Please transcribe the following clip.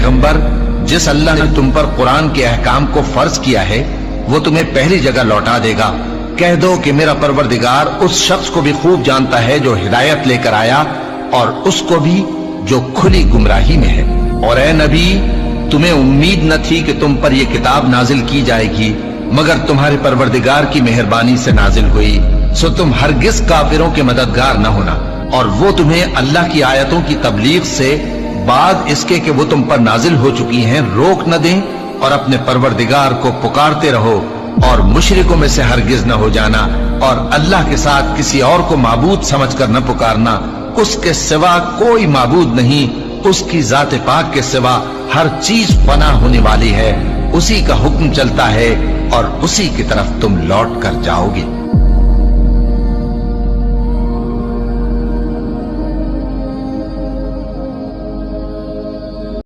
पैगंबर, जिस अल्लाह ने तुम पर कुरान के अहकाम को फर्ज किया है वो तुम्हें पहली जगह लौटा देगा। कह दो कि मेरा परवरदिगार उस शख्स को भी खूब जानता है जो हिदायत लेकर आया और उसको भी जो खुली गुमराही में है। और ए नबी, तुम्हें उम्मीद न थी कि तुम पर यह किताब नाजिल की जाएगी, मगर तुम्हारे परवरदिगार की मेहरबानी से नाजिल हुई। सो तुम हरगिज काफिरों के मददगार न होना, और वो तुम्हें अल्लाह की आयतों की तबलीग से बाद इसके कि वो तुम पर नाजिल हो चुकी हैं रोक न दें, और अपने परवरदिगार को पुकारते रहो और मुशरिकों में से हरगिज न हो जाना, और अल्लाह के साथ किसी और को माबूद समझकर न पुकारना। उसके सिवा कोई माबूद नहीं, उसकी जात पाक के सिवा हर चीज फना होने वाली है, उसी का हुक्म चलता है और उसी की तरफ तुम लौट कर जाओगे।